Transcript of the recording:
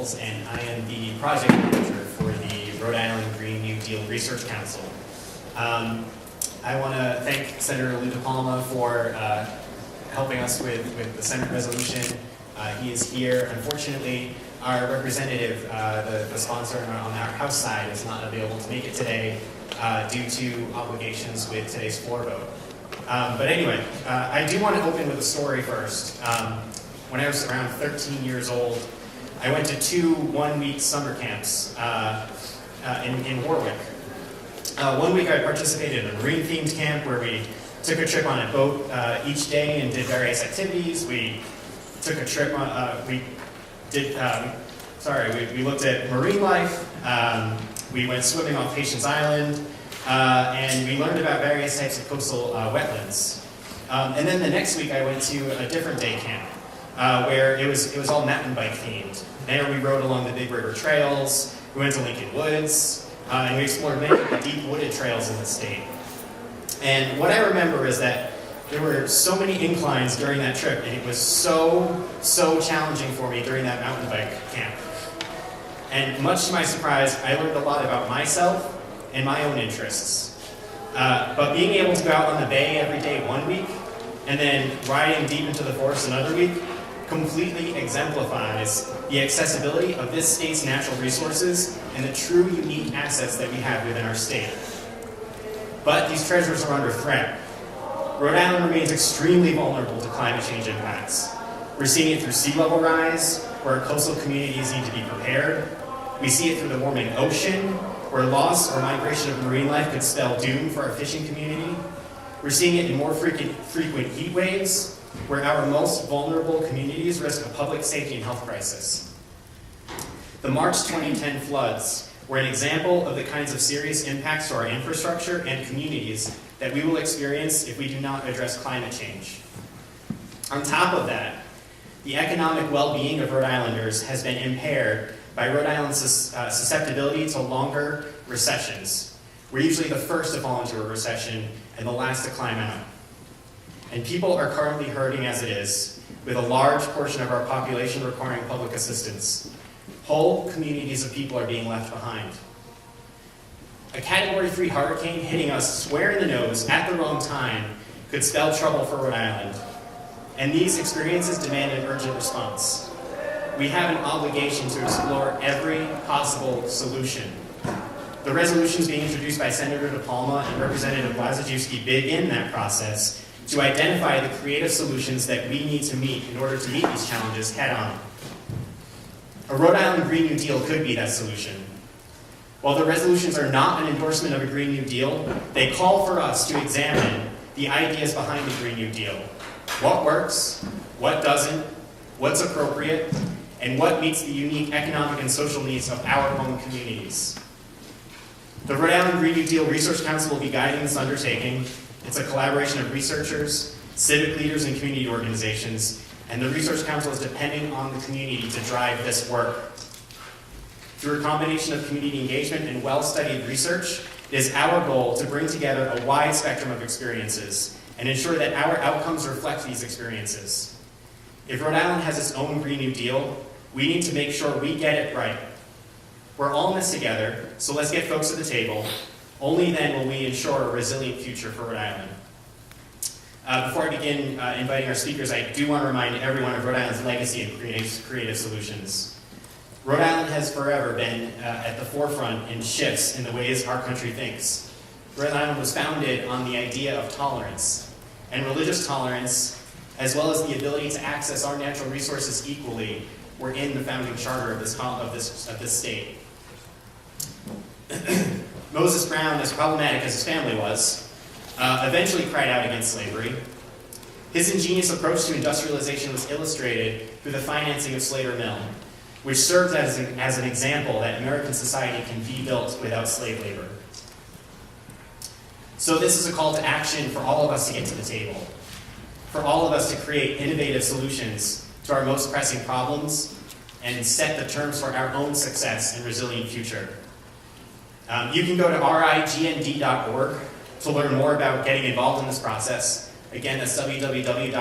Nichols, and I am the project manager for the Rhode Island Green New Deal Research Council. I want to thank Senator Lou DePalma for helping us with the Senate resolution. He is here. Unfortunately, our representative, the sponsor on our House side, is not available to make it today due to obligations with today's floor vote. But anyway, I do want to open with a story first. When I was around 13 years old, I went to 2 one-week summer camps in Warwick. 1 week I participated in a marine-themed camp where we took a trip on a boat each day and did various activities. We took a trip on, we looked at marine life. We went swimming off Patience Island, and we learned about various types of coastal wetlands. And then the next week I went to a different day camp where it was all mountain bike themed. There we rode along the big river trails. We went to Lincoln Woods, and we explored many of the deep wooded trails in the state. And what I remember is that there were so many inclines during that trip, and it was so challenging for me during that mountain bike camp. And much to my surprise, I learned a lot about myself and my own interests. But being able to go out on the bay every day 1 week, and then riding deep into the forest another week, completely exemplifies the accessibility of this state's natural resources and the true unique assets that we have within our state. But these treasures are under threat. Rhode Island remains extremely vulnerable to climate change impacts. We're seeing it through sea level rise, where our coastal communities need to be prepared. We see it through the warming ocean, where loss or migration of marine life could spell doom for our fishing community. We're seeing it in more frequent heat waves, where our most vulnerable communities risk a public safety and health crisis. The March 2010 floods were an example of the kinds of serious impacts to our infrastructure and communities that we will experience if we do not address climate change. On top of that, the economic well-being of Rhode Islanders has been impaired by Rhode Island's susceptibility to longer recessions. We're usually the first to fall into a recession and the last to climb out. And people are currently hurting as it is, with a large portion of our population requiring public assistance. Whole communities of people are being left behind. A Category 3 hurricane hitting us square in the nose at the wrong time could spell trouble for Rhode Island. And these experiences demand an urgent response. We have an obligation to explore every possible solution. The resolutions being introduced by Senator DePalma and Representative Blazajewski begin that process to identify the creative solutions that we need to meet in order to meet these challenges head on. A Rhode Island Green New Deal could be that solution. While the resolutions are not an endorsement of a Green New Deal, they call for us to examine the ideas behind the Green New Deal. What works, what doesn't, what's appropriate, and what meets the unique economic and social needs of our own communities. The Rhode Island Green New Deal Research Council will be guiding this undertaking. It's a collaboration of researchers, civic leaders, and community organizations, and the Research Council is depending on the community to drive this work. Through a combination of community engagement and well-studied research, it is our goal to bring together a wide spectrum of experiences and ensure that our outcomes reflect these experiences. If Rhode Island has its own Green New Deal, we need to make sure we get it right. We're all in this together, so let's get folks at the table. Only then will we ensure a resilient future for Rhode Island. Before I begin inviting our speakers, I do want to remind everyone of Rhode Island's legacy in creative solutions. Rhode Island has forever been at the forefront in shifts in the ways our country thinks. Rhode Island was founded on the idea of tolerance, and religious tolerance, as well as the ability to access our natural resources equally, were in the founding charter of this state. Moses Brown, as problematic as his family was, eventually cried out against slavery. His ingenious approach to industrialization was illustrated through the financing of Slater Mill, which serves as an example that American society can be built without slave labor. So this is a call to action for all of us to get to the table, for all of us to create innovative solutions to our most pressing problems and set the terms for our own success and resilient future. You can go to rignd.org to learn more about getting involved in this process. Again, that's www.rignd.org.